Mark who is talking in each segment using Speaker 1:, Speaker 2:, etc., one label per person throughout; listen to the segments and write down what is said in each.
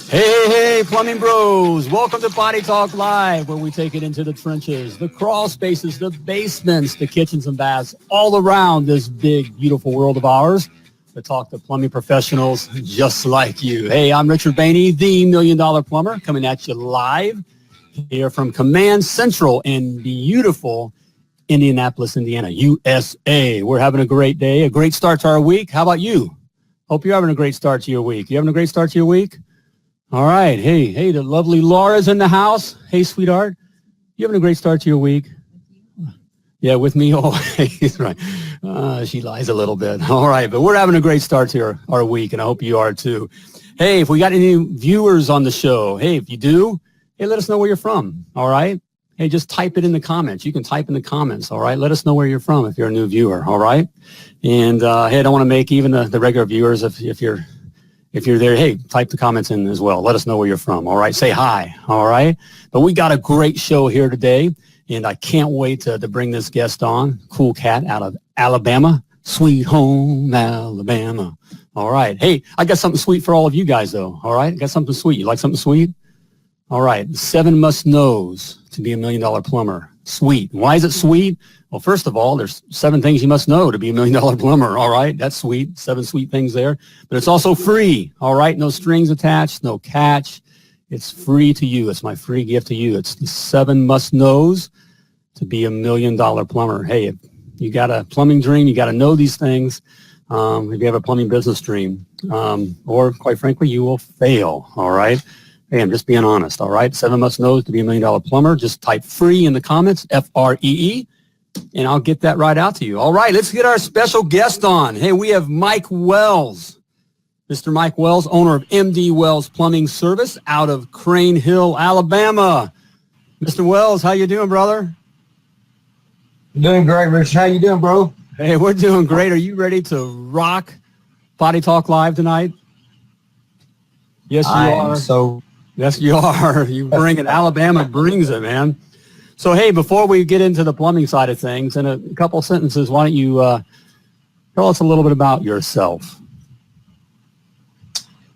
Speaker 1: Hey, plumbing bros. Welcome to Potty Talk Live, where we take it into the trenches, the crawl spaces, the basements, the kitchens and baths, all around this big, beautiful world of ours to talk to plumbing professionals just like you. Hey, I'm Richard Behney, the $1 Million Plumber, coming at you live here from Command Central in beautiful Indianapolis, Indiana, USA. We're having a great day, a great start to our week. How about you? Hope you're having a great start to your week. You having a great start to your week? All right. Hey, the lovely Laura's in the house. Hey, sweetheart. You having a great start to your week? Yeah, with me always. Right. She lies a little bit. All right. But we're having a great start to our week, and I hope you are too. Hey, if we got any viewers on the show, hey, if you do, hey, let us know where you're from. All right. Hey, just type it in the comments. You can type in the comments. All right. Let us know where you're from if you're a new viewer. All right. And hey, I don't want to make even the regular viewers, if you're there, hey, type the comments in as well. Let us know where you're from, all right? Say hi, all right? But we got a great show here today, and I can't wait to bring this guest on. Cool cat out of Alabama, sweet home Alabama. All right. Hey, I got something sweet for all of you guys, though, all right? I got something sweet. You like something sweet? All right. 7 must-knows to be $1 Million Plumber. Sweet. Why is it sweet? Well, first of all, there's 7 things you must know to be $1 Million Plumber. All right. That's sweet. 7 sweet things there. But it's also free. All right. No strings attached. No catch. It's free to you. It's my free gift to you. It's the 7 must-knows to be $1 Million Plumber. Hey, if you got a plumbing dream, you got to know these things. If you have a plumbing business dream, or quite frankly, you will fail. All right. Hey, I'm just being honest. All right. 7 must-knows to be $1 Million Plumber. Just type free in the comments, FREE. And I'll get that right out to you. All right, let's get our special guest on. Hey, we have Mike Wells. Mr. Mike Wells, owner of MD Wells Plumbing Service out of Crane Hill, Alabama. Mr. Wells, how you doing, brother?
Speaker 2: Doing great, Richard. How you doing, bro?
Speaker 1: Hey, we're doing great. Are you ready to rock Potty Talk Live tonight? Yes, you are. Yes, you are. You bring it. Alabama brings it, man. So, hey, before we get into the plumbing side of things, in a couple sentences, why don't you tell us a little bit about yourself?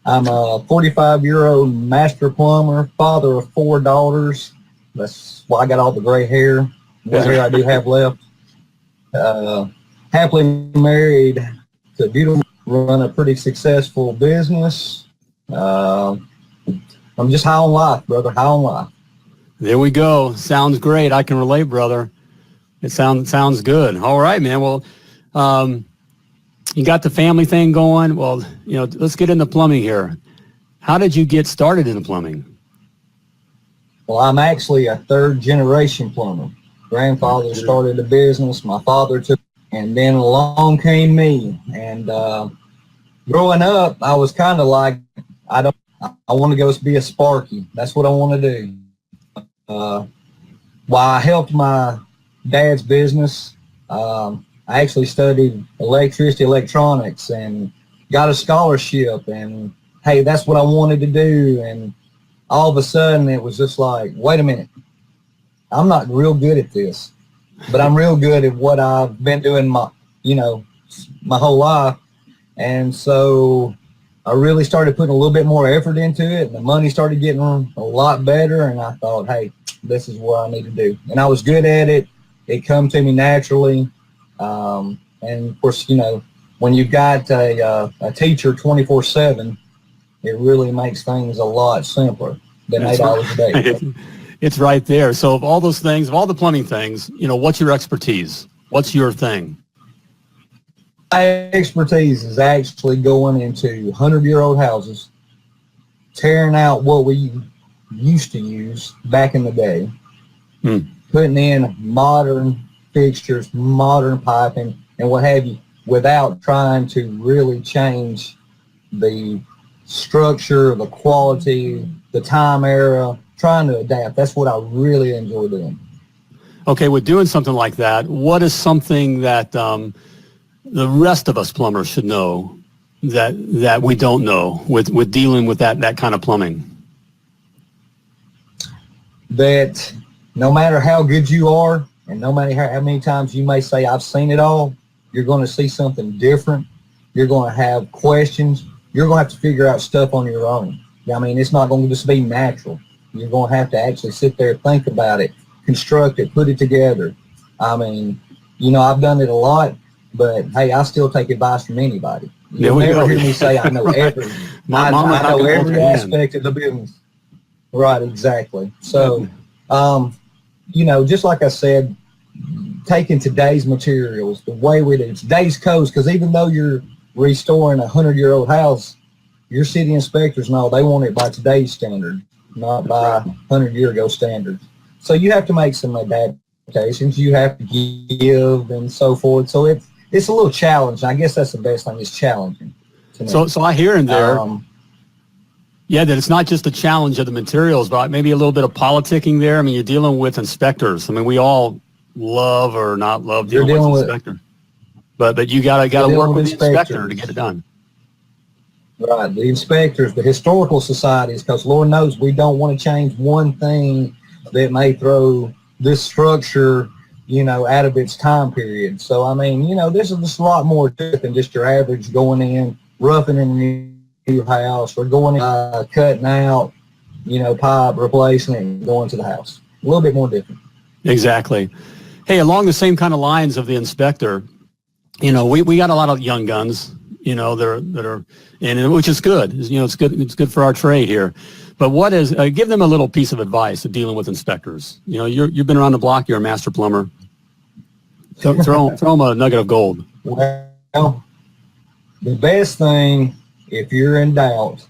Speaker 2: I'm a 45-year-old master plumber, father of 4 daughters. That's why I got all the gray hair. What hair I do have left. Happily married to a beautiful, run a pretty successful business. I'm just high on life, brother, high on life.
Speaker 1: There we go. Sounds great. I can relate, brother. It sounds good. All right, man. Well, you got the family thing going. Well, let's get into plumbing here. How did you get started in plumbing?
Speaker 2: Well, I'm actually a 3rd-generation plumber. Grandfather started the business. My father took, and then along came me. And growing up, I was kind of like, I want to go be a Sparky. That's what I want to do. While I helped my dad's business, I actually studied electronics, and got a scholarship, and hey, that's what I wanted to do. And all of a sudden it was just like, wait a minute, I'm not real good at this, but I'm real good at what I've been doing my whole life. And so I really started putting a little bit more effort into it, and the money started getting a lot better, and I thought, hey, this is what I need to do. And I was good at it. It come to me naturally. And of course, when you've got a teacher 24/7, it really makes things a lot simpler than $8 a day.
Speaker 1: It's right there. So of all those things, of all the plumbing things, what's your expertise? What's your thing?
Speaker 2: My expertise is actually going into 100-year-old houses, tearing out what we used to use back in the day, putting in modern fixtures, modern piping, and what have you, without trying to really change the structure, the quality, the time era, trying to adapt. That's what I really enjoy doing.
Speaker 1: Okay, with doing something like that, what is something that the rest of us plumbers should know that we don't know with dealing with that kind of plumbing?
Speaker 2: That no matter how good you are, and no matter how many times you may say, I've seen it all, you're going to see something different. You're going to have questions. you're going to have to figure out stuff on your own. I mean, it's not going to just be natural. You're going to have to actually sit there, think about it, construct it, put it together. I mean, you know, I've done it a lot, but hey, I still take advice from anybody. You'll never hear me say I know every, I know every aspect of the business. Right, exactly. So, you know, just like I said, taking today's materials, the way we do today's codes, because even though you're restoring a 100-year-old house, your city inspectors know they want it by today's standard, not by 100-year-ago standards. So you have to make some adaptations. You have to give and so forth. So it's a little challenging. I guess that's the best thing. It's challenging.
Speaker 1: So I hear in there, yeah, that it's not just a challenge of the materials, but maybe a little bit of politicking there. I mean, you're dealing with inspectors. I mean, we all love or not love dealing with inspector, but you gotta work with the inspector to get it done.
Speaker 2: Right, the inspectors, the historical societies, because Lord knows we don't want to change one thing that may throw this structure, you know, out of its time period. So, I mean, you know, this is just a lot more than just your average going in, roughing in your house, or going in, cutting out, you know, pipe, replacing it, and going to the house. A little bit more different.
Speaker 1: Exactly. Hey, along the same kind of lines of the inspector, you know, we got a lot of young guns, you know, that are, and which is good. You know, it's good for our trade here. But what is, give them a little piece of advice of dealing with inspectors. You know, you've been around the block. You're a master plumber. Throw them a nugget of gold.
Speaker 2: Well, the best thing, if you're in doubt,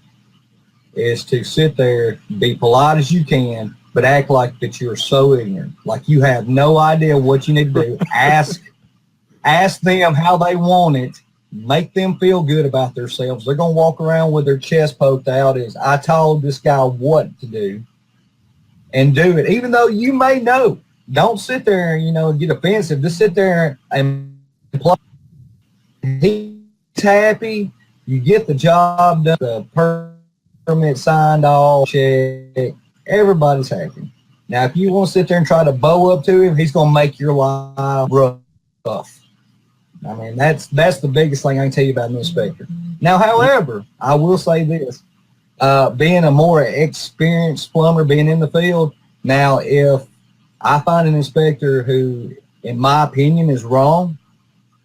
Speaker 2: is to sit there, be polite as you can, but act like that you're so ignorant, like you have no idea what you need to do. Ask them how they want it. Make them feel good about themselves. They're going to walk around with their chest poked out as, I told this guy what to do, and do it. Even though you may know. Don't sit there and, you know, get offensive. Just sit there and play. He's happy. You get the job done. The permit signed, all check. Everybody's happy. Now, if you want to sit there and try to bow up to him, he's going to make your life rough. I mean, that's the biggest thing I can tell you about an inspector. Now, however, I will say this. Being a more experienced plumber, being in the field, now if I find an inspector who, in my opinion, is wrong,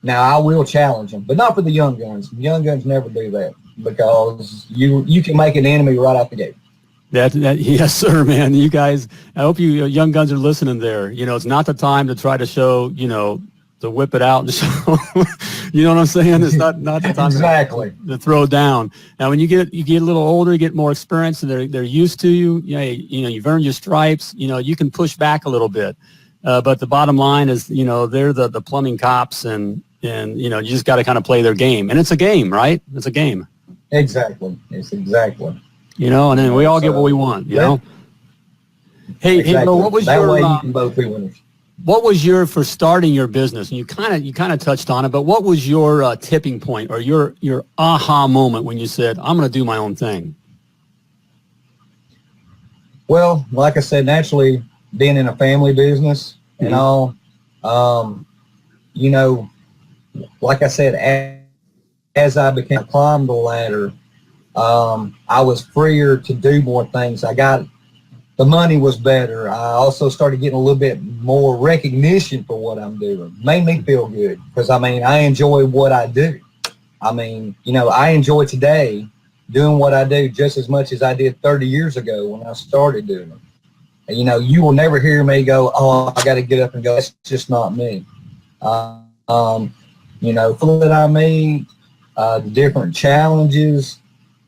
Speaker 2: now I will challenge him, but not for the young guns. Young guns never do that, because you can make an enemy right out the gate.
Speaker 1: That yes, sir, man. You guys, I hope you young guns are listening there. You know, it's not the time to try to show, you know, to whip it out and show, you know what I'm saying? It's not the time
Speaker 2: exactly
Speaker 1: to throw down. Now, when you get a little older, you get more experience, and they're used to you. You know, you've earned your stripes. You know, you can push back a little bit. But the bottom line is, you know, they're the plumbing cops, and you know, you just got to kind of play their game. And it's a game, right? It's a game.
Speaker 2: Exactly. It's exactly.
Speaker 1: You know, and then we all get what we want, you know? Hey,
Speaker 2: exactly.
Speaker 1: Hey, bro, what was
Speaker 2: that way you can both be winners.
Speaker 1: What was for starting your business? And you kind of touched on it, but what was your tipping point, or your aha moment when you said, I'm going to do my own thing?
Speaker 2: Well, like I said, naturally, being in a family business and all, you know, like I said, as I climbed the ladder, I was freer to do more things. The money was better. I also started getting a little bit more recognition for what I'm doing. Made me feel good, because, I mean, I enjoy what I do. I mean, you know, I enjoy today doing what I do just as much as I did 30 years ago when I started doing it. And, you know, you will never hear me go, oh, I got to get up and go. That's just not me. You know, that I meet, the different challenges.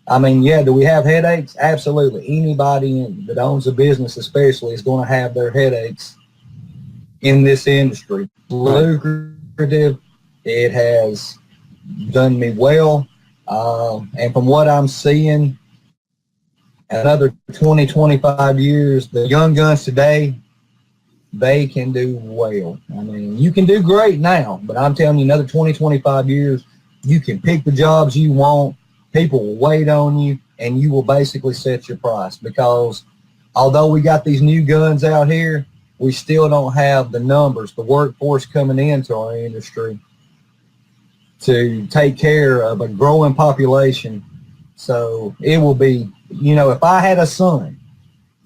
Speaker 2: I mean, yeah, do we have headaches? Absolutely. Anybody that owns a business especially is going to have their headaches in this industry. Lucrative. It has done me well. And from what I'm seeing, another 20, 25 years, the young guns today, they can do well. I mean, you can do great now, but I'm telling you, another 20, 25 years, you can pick the jobs you want. People will wait on you, and you will basically set your price, because although we got these new guns out here, we still don't have the numbers, the workforce coming into our industry to take care of a growing population So it will be, if I had a son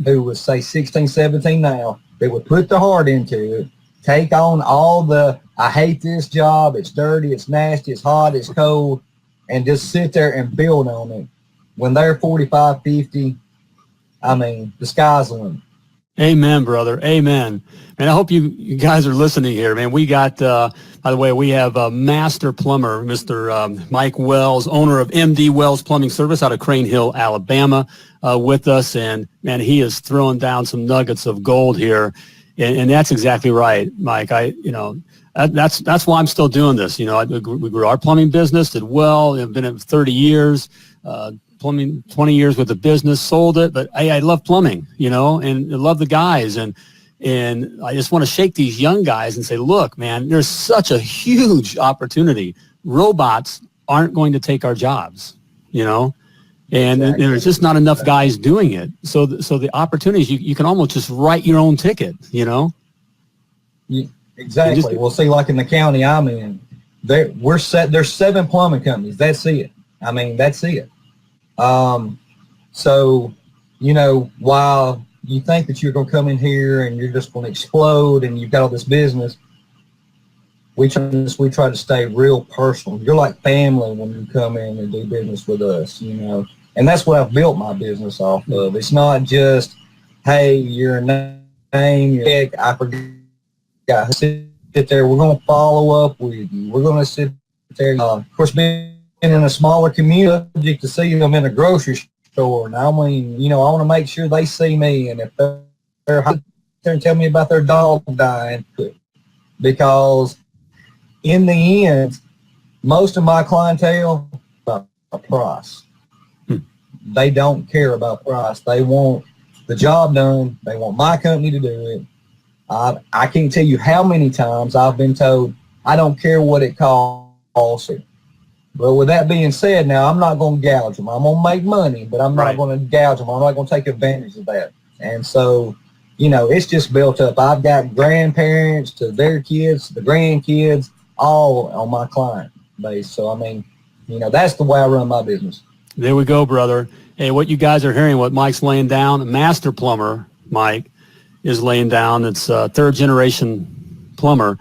Speaker 2: who was, say, 16, 17 now, that would put the heart into it, take on all I hate this job, it's dirty, it's nasty, it's hot, it's cold, and just sit there and build on it. When they're 45, 50, the sky's the limit.
Speaker 1: Amen, brother. Amen. And I hope you guys are listening here, man. We got, by the way, we have a master plumber, Mr. Mike Wells, owner of MD Wells Plumbing Service out of Crane Hill, Alabama, with us. And, man, he is throwing down some nuggets of gold here. And that's exactly right, Mike. That's why I'm still doing this. We grew our plumbing business, did well. I've been at 30 years. Plumbing, 20 years with the business, sold it, but I love plumbing, and I love the guys, and I just want to shake these young guys and say, look, man, there's such a huge opportunity. Robots aren't going to take our jobs, and
Speaker 2: Exactly.
Speaker 1: there's just not enough guys doing it. So the opportunities, you can almost just write your own ticket,
Speaker 2: Exactly. Well, see, like in the county I'm in, there's 7 plumbing companies. That's it. That's it. So, while you think that you're going to come in here and you're just going to explode and you've got all this business, we try to stay real personal. You're like family when you come in and do business with us, and that's what I've built my business off of. It's not just, hey, your name, your check, I forgot, sit there. We're going to follow up with you. We're going to sit there. Of course, being in a smaller community, subject to see them in a grocery store. Now, I want to make sure they see me, and if they're there and tell me about their dog dying, because in the end, most of my clientele about price. They don't care about price. They want the job done. They want my company to do it. I can't tell you how many times I've been told, I don't care what it costs. But with that being said, now I'm not going to gouge them. I'm going to make money, but I'm not going to gouge them. I'm not going to take advantage of that. And so, it's just built up. I've got grandparents to their kids, the grandkids, all on my client base. So, that's the way I run my business.
Speaker 1: There we go, brother. Hey, what you guys are hearing, what Mike's laying down, a master plumber, Mike, is laying down. It's a third-generation plumber.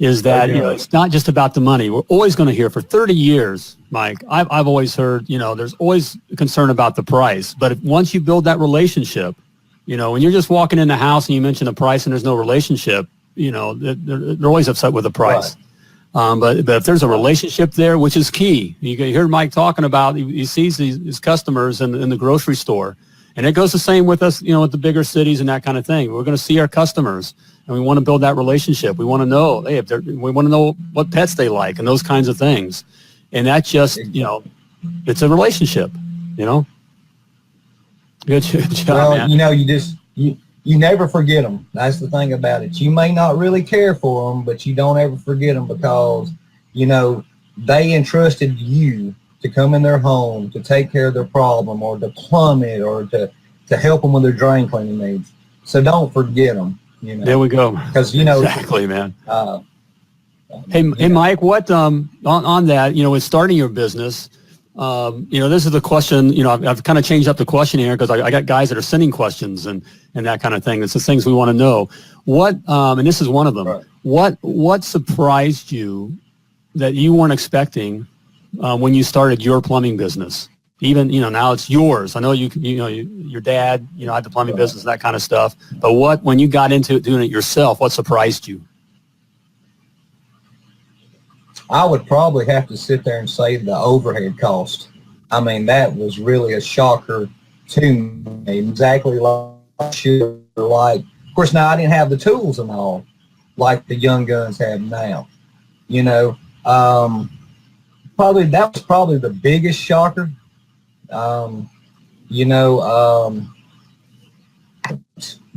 Speaker 1: Is that, it's not just about the money. We're always going to hear for 30 years, Mike, I've always heard, there's always concern about the price. But once you build that relationship, when you're just walking in the house and you mention the price and there's no relationship, they're always upset with the price. Right. But if there's a relationship there, which is key, you hear Mike talking about, he sees his customers in the grocery store. And it goes the same with us, with the bigger cities and that kind of thing. We're going to see our customers, and we want to build that relationship. We want to know, hey, we want to know what pets they like and those kinds of things. And that just, it's a relationship, Good job, man.
Speaker 2: You never forget them. That's the thing about it. You may not really care for them, but you don't ever forget them because, they entrusted you to come in their home to take care of their problem or to plumb it or to help them with their drain cleaning needs. So don't forget them.
Speaker 1: There we go.
Speaker 2: Because
Speaker 1: exactly, man. Hey, Mike, what on that? With starting your business, this is the question. I've kind of changed up the question here because I got guys that are sending questions and that kind of thing. It's the things we want to know. What and this is one of them. Right. What surprised you that you weren't expecting when you started your plumbing business? Even, now it's yours. I know your dad, had the plumbing business and that kind of stuff. But when you got into doing it yourself, what surprised you?
Speaker 2: I would probably have to sit there and say the overhead cost. That was really a shocker to me. Exactly like, of course, now I didn't have the tools and all like the young guns have now. That was probably the biggest shocker.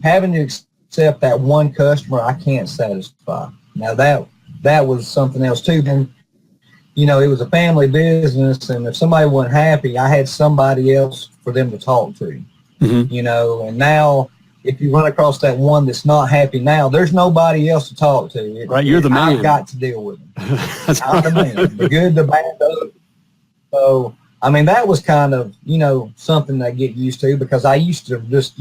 Speaker 2: Having to accept that one customer I can't satisfy. Now that was something else too. And, it was a family business, and if somebody wasn't happy, I had somebody else for them to talk to. Mm-hmm. And now if you run across that one that's not happy now, there's nobody else to talk to.
Speaker 1: Right, you're the man.
Speaker 2: I've got to deal with them.
Speaker 1: That's
Speaker 2: I'm the man. The good, the bad, the ugly. So, I mean, that was kind of, something I get used to, because I used to just,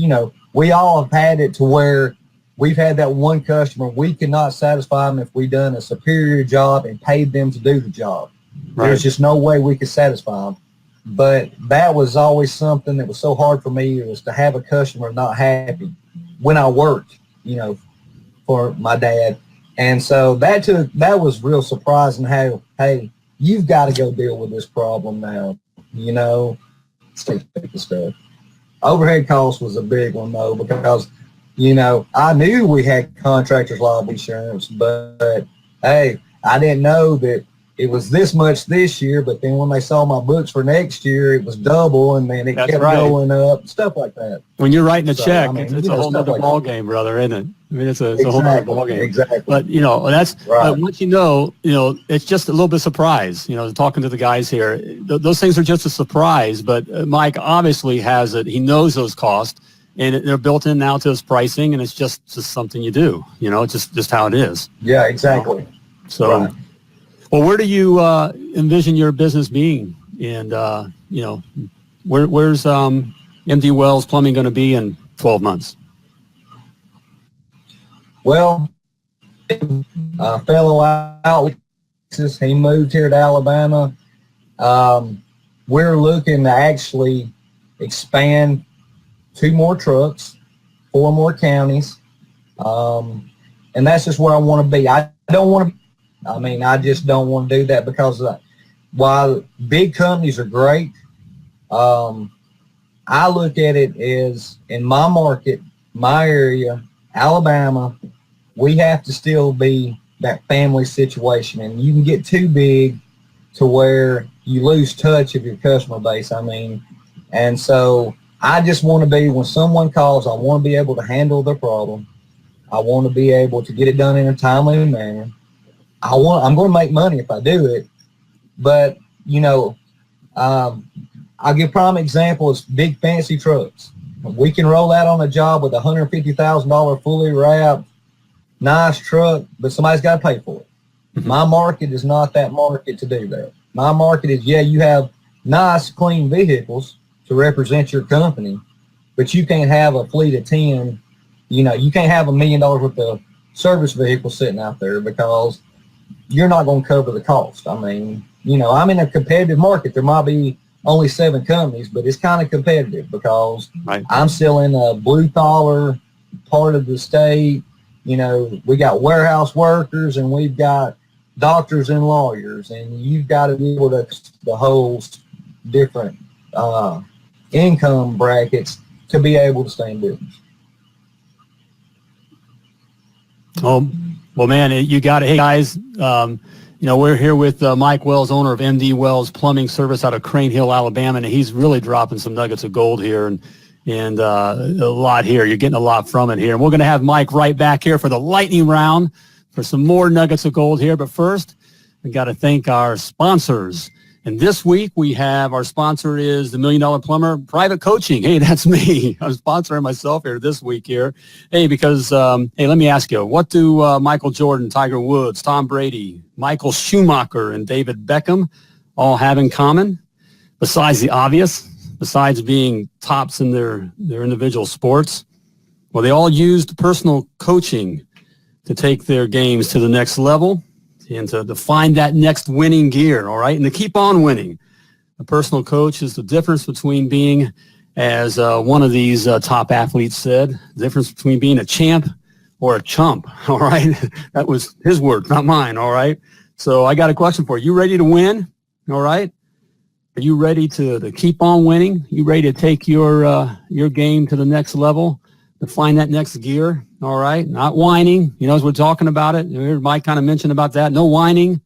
Speaker 2: we all have had it to where we've had that one customer, we could not satisfy them if we done a superior job and paid them to do the job.
Speaker 1: Right.
Speaker 2: There's just no way we could satisfy them. But that was always something that was so hard for me, was to have a customer not happy when I worked, for my dad. And so that was real surprising how, hey, you've got to go deal with this problem now, stuff. Overhead costs was a big one, though, because, I knew we had contractors liability insurance, but hey, I didn't know that it was this much this year, but then when they saw my books for next year, it was double, and then it kept going up, stuff like that.
Speaker 1: When you're writing a check, it's a whole other ball game, brother, isn't it? I mean, it's a whole other ball game.
Speaker 2: Exactly.
Speaker 1: But, that's,
Speaker 2: right.
Speaker 1: Once it's just a little bit of surprise, talking to the guys here. Those things are just a surprise, but Mike obviously has it. He knows those costs, and they're built in now to his pricing, and it's just something you do, it's just how it is.
Speaker 2: Yeah, exactly.
Speaker 1: So,
Speaker 2: right.
Speaker 1: Well, where do you envision your business being? And, where's MD Wells Plumbing going to be in 12 months?
Speaker 2: Well, a fellow out, he moved here to Alabama. We're looking to actually expand 2 more trucks, 4 more counties. And that's just where I want to be. I just don't want to do that, because while big companies are great, I look at it as, in my market, my area, Alabama, we have to still be that family situation, and you can get too big to where you lose touch of your customer base. And so I just want to be, when someone calls, I want to be able to handle their problem. I want to be able to get it done in a timely manner. I'm going to make money if I do it, but I'll give prime examples, big fancy trucks. We can roll out on a job with $150,000 fully wrapped, nice truck, but somebody's got to pay for it. Mm-hmm. My market is not that market to do that. My market is, you have nice, clean vehicles to represent your company, but you can't have a fleet of 10, you can't have $1 million worth of service vehicles sitting out there, because you're not going to cover the cost. I'm in a competitive market. There might be only 7 companies, but it's kind of competitive, because
Speaker 1: right.
Speaker 2: I'm still in a blue-collar part of the state. We got warehouse workers, and we've got doctors and lawyers, and you've got to be able to the whole different income brackets to be able to stay in business.
Speaker 1: Oh, well, man, you got it. Hey, guys, we're here with Mike Wells, owner of MD Wells Plumbing Service out of Crane Hill, Alabama, and he's really dropping some nuggets of gold here, and a lot here. You're getting a lot from it here. And we're going to have Mike right back here for the lightning round for some more nuggets of gold here. But first, we got to thank our sponsors. And this week we have, our sponsor is the $1 Million Plumber Private Coaching. Hey, that's me. I'm sponsoring myself here this week here. Hey, because, let me ask you, what do Michael Jordan, Tiger Woods, Tom Brady, Michael Schumacher, and David Beckham all have in common? Besides the obvious, besides being tops in their individual sports, well, they all used personal coaching to take their games to the next level, and to find that next winning gear, all right, and to keep on winning. A personal coach is the difference between being, as one of these top athletes said, the difference between being a champ or a chump, all right? That was his word, not mine, all right? So I got a question for you. You ready to win, all right? Are you ready to keep on winning? You ready to take your game to the next level, to find that next gear? All right, not whining. As we're talking about it, you heard Mike kind of mention about that. No whining.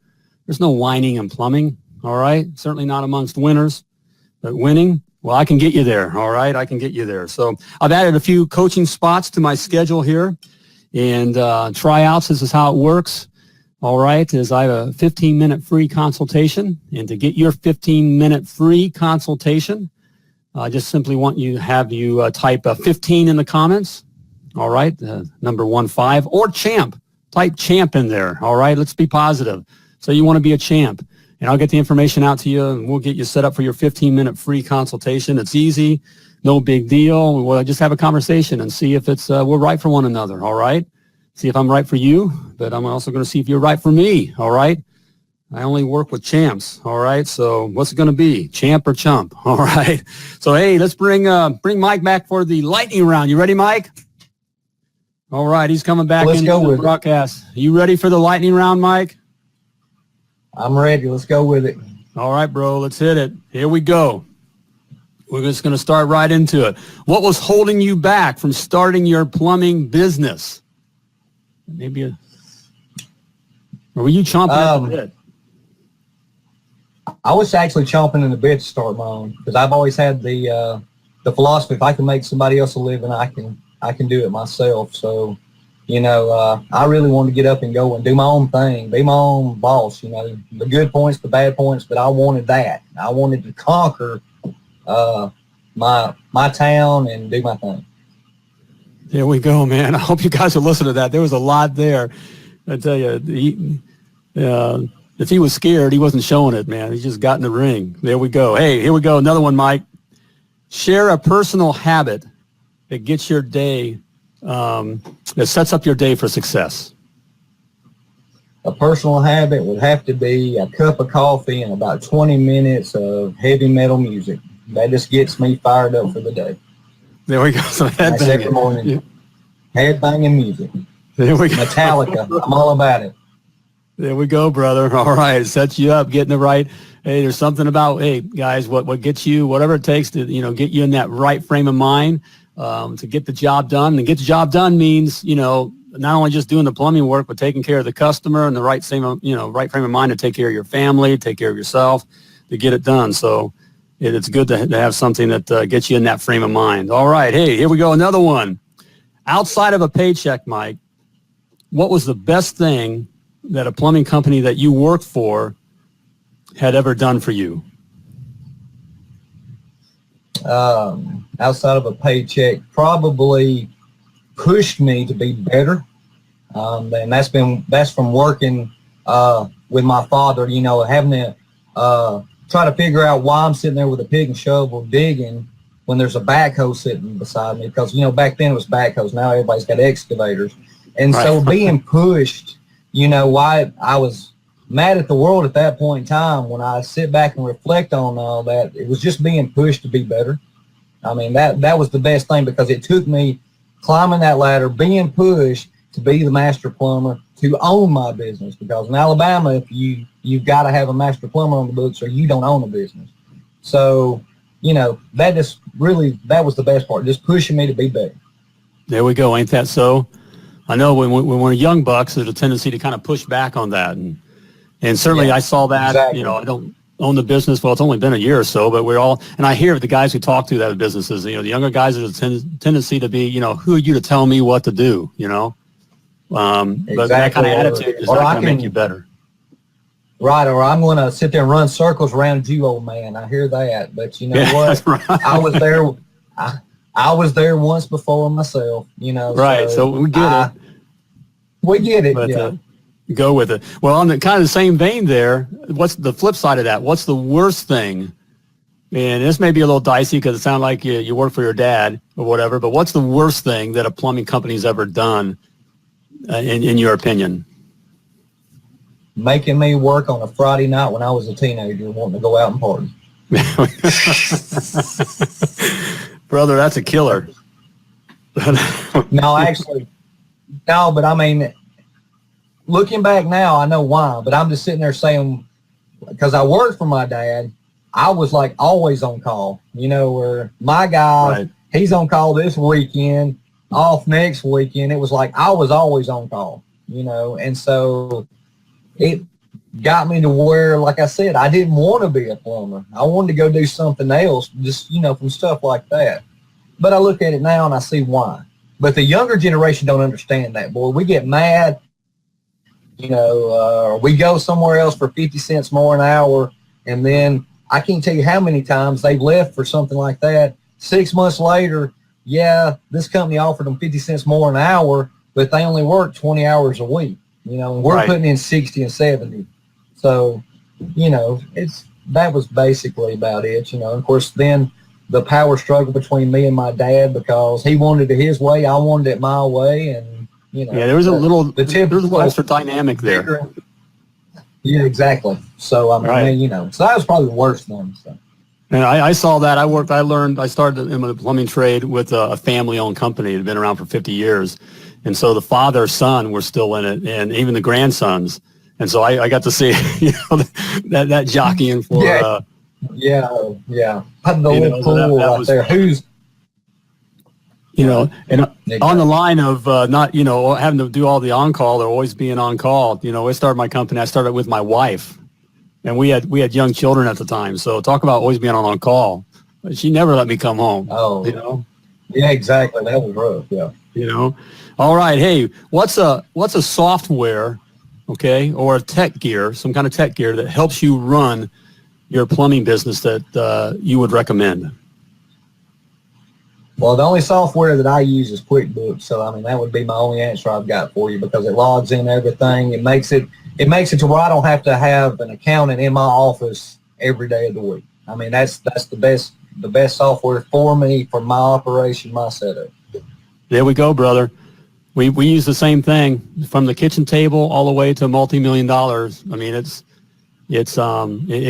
Speaker 1: There's no whining in plumbing. All right, certainly not amongst winners. But winning, well, I can get you there. All right, I can get you there. So I've added a few coaching spots to my schedule here, and tryouts. This is how it works. All right, is I have a 15-minute free consultation, and to get your 15-minute free consultation, I just simply want you to have you type 15 in the comments. All right, number 15, or champ. Type champ in there. All right, let's be positive. So you want to be a champ. and I'll get the information out to you, and we'll get you set up for your 15-minute free consultation. It's easy, no big deal. We'll just have a conversation and see if it's we're right for one another, all right? See if I'm right for you, but I'm also going to see if you're right for me, all right? I only work with champs, all right? So what's it going to be, champ or chump, all right? So, hey, let's bring Mike back for the lightning round. You ready, Mike? All right, he's coming back into the broadcast. You ready for the lightning round, Mike?
Speaker 2: I'm ready. Let's go with it.
Speaker 1: All right, bro, let's hit it. Here we go. We're just going to start right into it. What was holding you back from starting your plumbing business? Maybe or were you chomping at the bit?
Speaker 2: I was actually chomping in the bit to start my own, because I've always had the philosophy, if I can make somebody else a living, I can do it myself. So, I really wanted to get up and go and do my own thing, be my own boss, the good points, the bad points, but I wanted that. I wanted to conquer my town and do my thing.
Speaker 1: There we go, man. I hope you guys will listen to that. There was a lot there. I tell you, if he was scared, he wasn't showing it, man. He just got in the ring. There we go. Hey, here we go. Another one, Mike. Share a personal habit that gets your day, that sets up your day for success.
Speaker 2: A personal habit would have to be a cup of coffee and about 20 minutes of heavy metal music. That just gets me fired up for the day.
Speaker 1: There we go. So
Speaker 2: that's every morning. Yeah. Headbanging music.
Speaker 1: There we go.
Speaker 2: Metallica. I'm all about it.
Speaker 1: There we go, brother. All right. It sets you up, getting it right. Hey, there's something about, hey, guys, what gets you, whatever it takes to, get you in that right frame of mind to get the job done. And get the job done means, not only just doing the plumbing work, but taking care of the customer and the right frame of mind to take care of your family, take care of yourself, to get it done. So it's good to have something that gets you in that frame of mind. All right. Hey, here we go. Another one. Outside of a paycheck, Mike, what was the best thing that a plumbing company that you worked for had ever done for you?
Speaker 2: Outside of a paycheck, probably pushed me to be better. And that's from working with my father, having to try to figure out why I'm sitting there with a pick and shovel digging when there's a backhoe sitting beside me. Because, back then it was backhoes. Now everybody's got excavators. And right. So being pushed, why I was mad at the world at that point in time, when I sit back and reflect on all that, it was just being pushed to be better. I mean, that was the best thing, because it took me climbing that ladder, being pushed to be the master plumber, to own my business. Because in Alabama, if you've got to have a master plumber on the books or you don't own a business. So, that was the best part, just pushing me to be better.
Speaker 1: There we go. Ain't that so? I know when we're young bucks, there's a tendency to kind of push back on that. And certainly yeah, I saw that, exactly. I don't own the business. Well, it's only been a year or so, but and I hear the guys who talk to that have businesses, the younger guys, there's a tendency to be, who are you to tell me what to do,
Speaker 2: Exactly.
Speaker 1: But that kind of attitude is not going to make you better.
Speaker 2: Right, or I'm going to sit there and run circles around you, old man. I hear that, but you know what? Right. I was there. I was there once before myself.
Speaker 1: Right. So we get it.
Speaker 2: We get it.
Speaker 1: But,
Speaker 2: yeah.
Speaker 1: Go with it. Well, on the kind of the same vein there, what's the flip side of that? What's the worst thing? And this may be a little dicey because it sounds like you work for your dad or whatever. But what's the worst thing that a plumbing company's ever done, in your opinion?
Speaker 2: Making me work on a Friday night when I was a teenager, wanting to go out and party.
Speaker 1: Brother, that's a killer.
Speaker 2: No, but I mean, looking back now, I know why. But I'm just sitting there saying, because I worked for my dad, I was like always on call. Where my guy, right. He's on call this weekend, off next weekend. It was like I was always on call. And so it got me to where, like I said, I didn't want to be a plumber. I wanted to go do something else, just, from stuff like that. But I look at it now and I see why. But the younger generation don't understand that, boy. We get mad, we go somewhere else for 50 cents more an hour, and then I can't tell you how many times they've left for something like that. 6 months later, yeah, this company offered them 50 cents more an hour, but they only work 20 hours a week. And we're right. Putting in 60 and 70. So, that was basically about it. Of course, then the power struggle between me and my dad, because he wanted it his way, I wanted it my way, and
Speaker 1: there was a little extra dynamic there.
Speaker 2: Yeah, exactly. So so that was probably the worst one. So.
Speaker 1: And I saw that. I started in the plumbing trade with a family-owned company that had been around for 50 years. And so the father, son were still in it, and even the grandsons. And so I got to see, that jockeying for.
Speaker 2: Yeah. Putting the little pool out there. Who's.
Speaker 1: And on the line of not, having to do all the on-call or always being on-call, I started my company. I started with my wife. And we had young children at the time, so talk about always being on call. She never let me come home.
Speaker 2: Oh, yeah, exactly. That was rough. Yeah.
Speaker 1: All right. Hey, what's a software, okay, or a tech gear, some kind of tech gear that helps you run your plumbing business that you would recommend?
Speaker 2: Well, the only software that I use is QuickBooks, so that would be my only answer I've got for you, because it logs in everything. It makes it to where I don't have to have an accountant in my office every day of the week. That's the best software for me, for my operation, my setup.
Speaker 1: There we go, brother. We use the same thing from the kitchen table all the way to multi-million dollars. It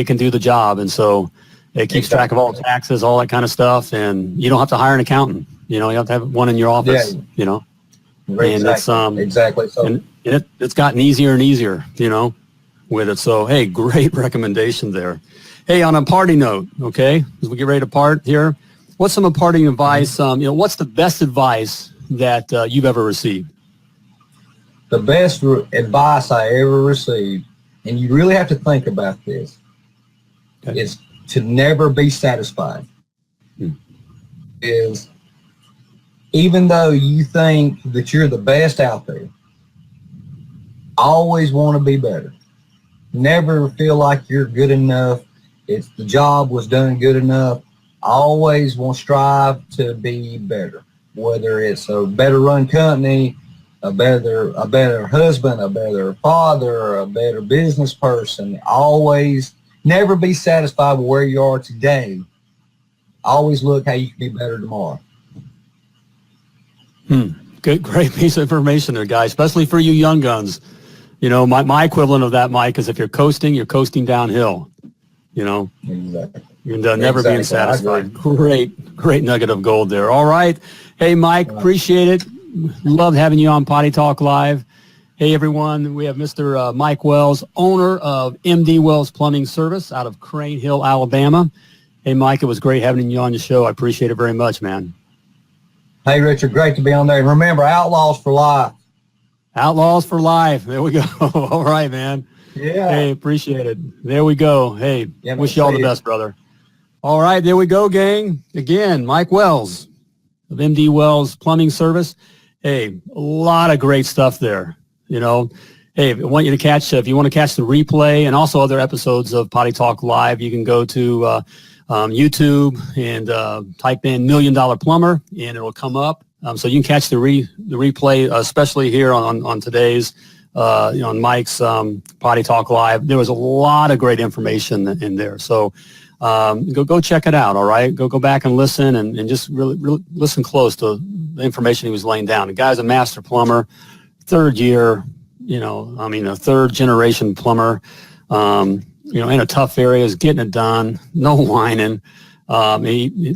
Speaker 1: can do the job, and so it keeps track of all taxes, all that kind of stuff, and you don't have to hire an accountant. You have to have one in your office.
Speaker 2: Yeah.
Speaker 1: And
Speaker 2: exactly. So.
Speaker 1: And it's gotten easier and easier, with it. So, hey, great recommendation there. Hey, on a party note, okay, as we get ready to part here, what's some parting advice? What's the best advice that you've ever received?
Speaker 2: The best advice I ever received, and you really have to think about this, is to never be satisfied. Is even though you think that you're the best out there, always want to be better. Never feel like you're good enough. If the job was done good enough, always want to strive to be better. Whether it's a better run company, a better husband, a better father, a better business person. Always never be satisfied with where you are today. Always look how you can be better tomorrow.
Speaker 1: Good, great piece of information there, guys, especially for you young guns. My equivalent of that, Mike, is if you're coasting downhill,
Speaker 2: Exactly.
Speaker 1: You're never being satisfied. Great nugget of gold there. All right. Hey, Mike, appreciate it. Love having you on Potty Talk Live. Hey, everyone. We have Mr. Mike Wells, owner of MD Wells Plumbing Service out of Crane Hill, Alabama. Hey, Mike, it was great having you on the show. I appreciate it very much, man.
Speaker 2: Hey, Richard, great to be on there. And remember, outlaws for life.
Speaker 1: Outlaws for life. There we go. All right, man.
Speaker 2: Yeah.
Speaker 1: Hey, appreciate it. There we go. Hey, wish you all the best, brother. All right, there we go, gang. Again, Mike Wells of MD Wells Plumbing Service. Hey, a lot of great stuff there. Hey, I want you to catch, if you want to catch the replay and also other episodes of Potty Talk Live, you can go to YouTube and type in $1 Million Plumber, and it'll come up. So you can catch the replay, especially here on today's, on Mike's Potty Talk Live. There was a lot of great information in there. So go check it out, all right? Go back and listen and just really listen close to the information he was laying down. The guy's a master plumber, third year, a third generation plumber, in a tough area, is getting it done, no whining. A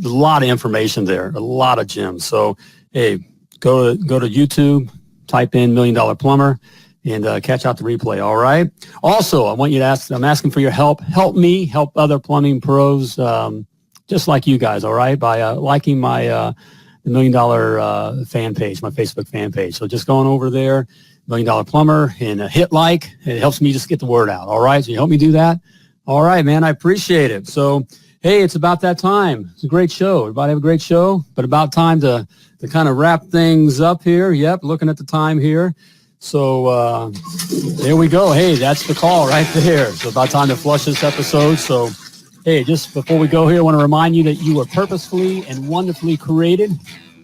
Speaker 1: lot of information there, a lot of gems. So, hey, go to YouTube, type in $1 Million Plumber, and catch out the replay, all right? Also, I want you to I'm asking for your help. Help me help other plumbing pros just like you guys, all right, by liking my $1 Million fan page, my Facebook fan page. So just going over there, $1 Million Plumber, and hit like. It helps me just get the word out, all right? So you help me do that? All right, man, I appreciate it. So, hey, it's about that time. It's a great show. Everybody have a great show, but about time to kind of wrap things up here. Yep, looking at the time here. So there we go. Hey, that's the call right there. So about time to flush this episode. So, hey, just before we go here, I want to remind you that you were purposefully and wonderfully created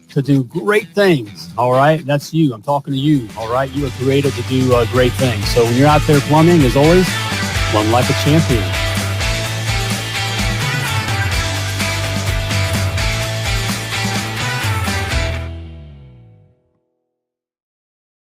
Speaker 1: to do great things. All right, that's you. I'm talking to you. All right, you were created to do great things. So when you're out there plumbing, as always, Plumb like a champion.